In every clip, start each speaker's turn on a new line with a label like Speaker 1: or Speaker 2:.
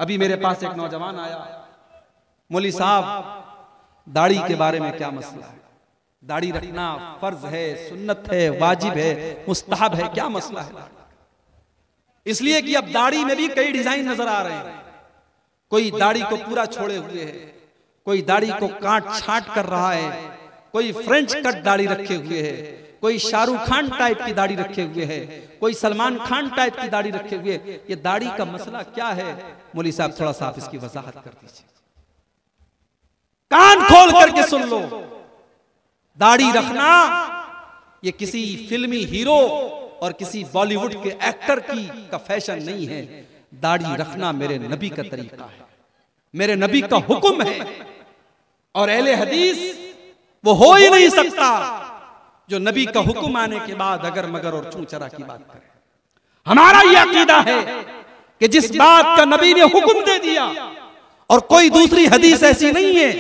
Speaker 1: अभी मेरे पास एक नौजवान आया, मौली साहब दाढ़ी के बारे में क्या मसला है, दाढ़ी रखना फर्ज है, सुन्नत है, वाजिब है, मुस्तहब है, क्या मसला है? इसलिए कि अब दाढ़ी में भी कई डिजाइन नजर आ रहे हैं। कोई दाढ़ी को पूरा छोड़े हुए है, कोई दाढ़ी को काट छांट कर रहा है, कोई फ्रेंच कट दाढ़ी रखे हुए है, कोई शाहरुख खान टाइप की दाढ़ी रखे हुए है, कोई सलमान खान टाइप की दाढ़ी रखे हुए। ये दाढ़ी का मसला क्या है? मौली साहब थोड़ा सा आप इसकी वजाहत कर दीजिए, कान खोल करके सुन लो। दाढ़ी रखना ये किसी फिल्मी हीरो और किसी बॉलीवुड के एक्टर का फैशन नहीं है। दाढ़ी रखना मेरे नबी का तरीका है, मेरे नबी का हुक्म है। और अहले हदीस वो हो ही नहीं सकता जो नबी का हुक्म आने के बाद अगर मगर और चूं चरा की बात करे। हमारा यह अकीदा है कि जिस बात का नबी ने हुक्म दे दिया और कोई दूसरी हदीस ऐसी नहीं है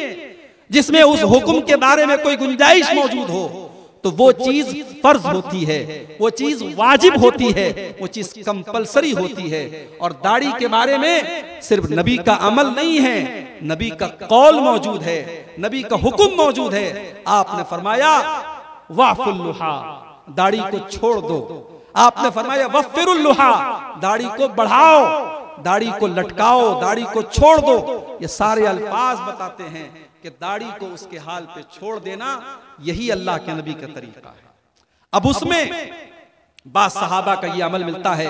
Speaker 1: जिसमें उस हुक्म के बारे में कोई गुंजाइश मौजूद हो, तो वो चीज फर्ज होती है, वो चीज वाजिब होती है, वो चीज कंपलसरी होती है। और दाढ़ी के बारे में सिर्फ नबी का अमल नहीं है, नबी का कौल मौजूद है, नबी का हुक्म मौजूद है। आपने फरमाया वाफुल लुहा, दाढ़ी को छोड़ दो। आपने फरमाया वफिरुल लुहा, दाढ़ी को बढ़ाओ, दाढ़ी को लटकाओ, दाढ़ी को छोड़ दो। ये सारे अल्फाज बताते हैं कि दाढ़ी को उसके हाल पे छोड़ देना यही अल्लाह के नबी का तरीका है। अब उसमें बास सहाबा का ये अमल मिलता है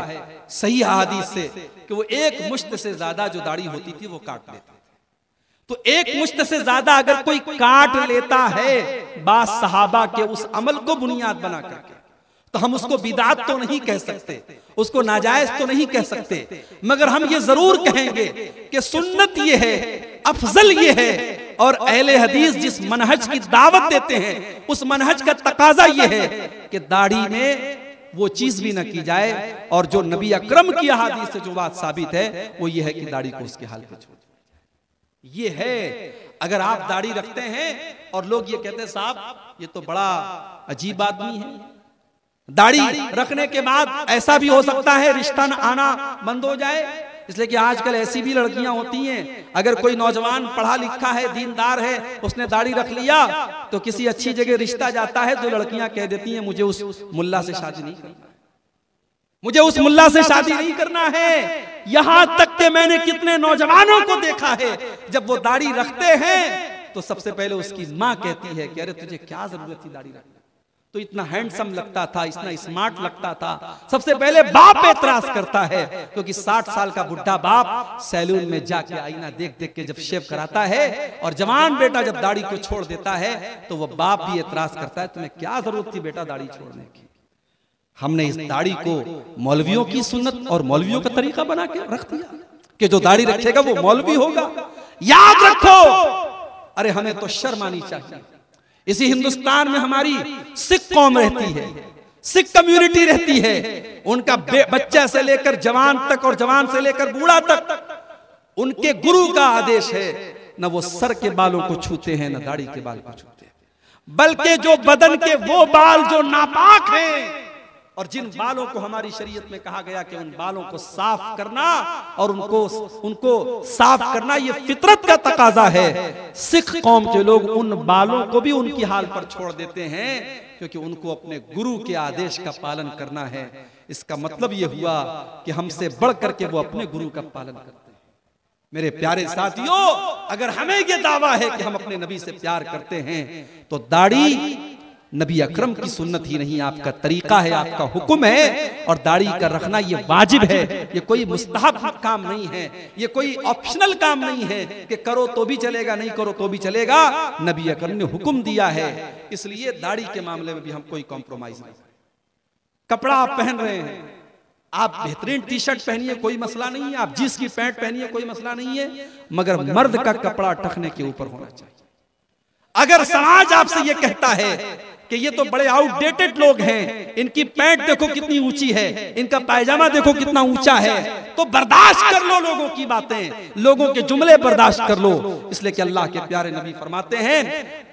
Speaker 1: सही हदीस से कि वो एक मुश्त से ज्यादा जो दाढ़ी होती थी वो काट लेते थे। तो एक मुश्त से ज्यादा अगर कोई काट लेता है बास सहाबा के उस अमल को बुनियाद बना करके, तो हम उसको बिदात तो नहीं कह सकते, उसको नाजायज तो नहीं कह सकते, मगर हम ये जरूर कहेंगे कि सुन्नत ये है, अफजल ये है। और अहले हदीस जिस मनहज की दावत देते हैं उस मनहज का तकाजा ये है कि दाढ़ी में वो चीज भी न की जाए। और जो नबी अकरम की हदीस से जो बात साबित है वो ये है कि दाढ़ी को उसके हाल पे छोड़। ये है अगर आप दाढ़ी रखते हैं और लोग ये कहते हैं साहब ये तो बड़ा अजीब आदमी है, दाढ़ी रखने के बाद ऐसा भी हो सकता है रिश्ता न आना बंद हो जाए। इसलिए कि आजकल ऐसी भी लड़कियां होती हैं, अगर कोई नौजवान पढ़ा लिखा है, दीनदार है, उसने दाढ़ी रख लिया तो किसी अच्छी जगह रिश्ता जाता है तो लड़कियां कह देती हैं मुझे उस मुल्ला से शादी नहीं करना, मुझे उस मुल्ला से शादी नहीं करना है। यहां तक कि मैंने कितने नौजवानों को देखा है जब वो दाढ़ी रखते हैं तो सबसे पहले उसकी मां कहती है कि अरे तुझे क्या जरूरत थी दाढ़ी रखने, तो इतना हैंडसम लगता था, इतना स्मार्ट लगता था। सबसे पहले बाप एतराज करता है क्योंकि 60 साल का बुढ़ा बाप सैलून में जाके आईना देख देख के जब शेव कराता है और जवान बेटा जब दाढ़ी को छोड़ देता है तो वो बाप भी एतराज करता है तुम्हें क्या जरूरत थी बेटा दाढ़ी छोड़ने की। हमने इस दाढ़ी को मौलवियों की सुन्नत और मौलवियों का तरीका बना के रख दिया कि जो दाढ़ी रखेगा वो मौलवी होगा। याद रखो, अरे हमें तो शर्म आनी चाहिए। इसी हिंदुस्तान में हमारी सिख कौम रहती है, सिख कम्युनिटी रहती है, उनका बच्चा से लेकर जवान तक और जवान से लेकर बूढ़ा तक उनके गुरु का आदेश है न वो सर के बालों को छूते हैं न दाढ़ी के बाल को छूते हैं, बल्कि जो बदन के वो बाल जो नापाक हैं और जिन बालों को हमारी शरीयत में कहा गया कि उन बालों को साफ करना और उनको साफ करना ये फितरत का तकाजा है। सिख कौम के लोग उन बालों को भी उनकी हाल पर छोड़ देते हैं क्योंकि उनको अपने गुरु के आदेश का पालन करना है। इसका मतलब ये हुआ कि हमसे बढ़ करके वो अपने गुरु का पालन करते हैं। मेरे प्यारे साथियों, अगर हमें ये दावा है कि हम अपने नबी से प्यार करते हैं तो दाढ़ी नबी अकरम की सुन्नत ही नहीं, आपका तरीका है, आपका हुक्म है। और दाढ़ी का रखना ये वाजिब है, ये कोई मुस्तहब काम नहीं है, ये कोई ऑप्शनल काम नहीं है कि करो तो भी चलेगा नहीं करो तो भी चलेगा। नबी अकरम ने हुक्म दिया है, इसलिए दाढ़ी के मामले में भी हम कोई कॉम्प्रोमाइज नहीं। कपड़ा आप पहन रहे हैं, आप बेहतरीन टी शर्ट पहनिए, कोई मसला नहीं है, आप जींस की पैंट पहनिए, कोई मसला नहीं है, मगर मर्द का कपड़ा टखने के ऊपर होना चाहिए। अगर समाज आपसे ये कहता है कि ये तो बड़े आउटडेटेड लोग हैं, इनकी पैंट देखो कितनी ऊंची है, इनका पायजामा देखो कितना ऊंचा है, तो बर्दाश्त कर लो लोगों की बातें, लोगों के जुमले बर्दाश्त कर लो। इसलिए कि अल्लाह के प्यारे नबी फरमाते हैं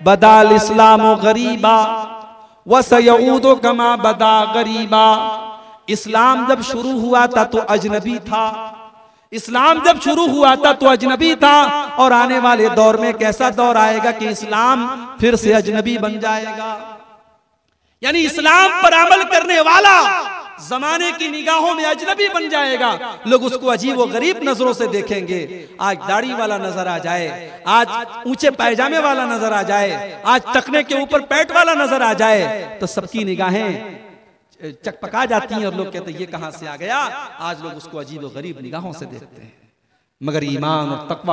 Speaker 1: बदाल इस्लामो गरीबा व सयऊदो कमा बदा गरीबा। इस्लाम जब शुरू हुआ था तो अजनबी था, इस्लाम जब शुरू हुआ था तो अजनबी था, और आने वाले दौर में कैसा दौर आएगा कि इस्लाम फिर से अजनबी बन जाएगा। यानी इस्लाम पर अमल करने वाला जमाने की निगाहों में अजनबी बन जाएगा। लोग उसको अजीब व गरीब नजरों से देखेंगे। आज दाढ़ी वाला नजर आ जाए, आज ऊंचे पायजामे वाला नजर आ जाए, आज टखने के ऊपर पैंट वाला नजर आ जाए, तो सबकी निगाहें चकपका जाती हैं और लोग कहते हैं ये कहां से आ गया। आज लोग उसको अजीब व गरीब निगाहों से देखते हैं। मगर ईमान और तकवा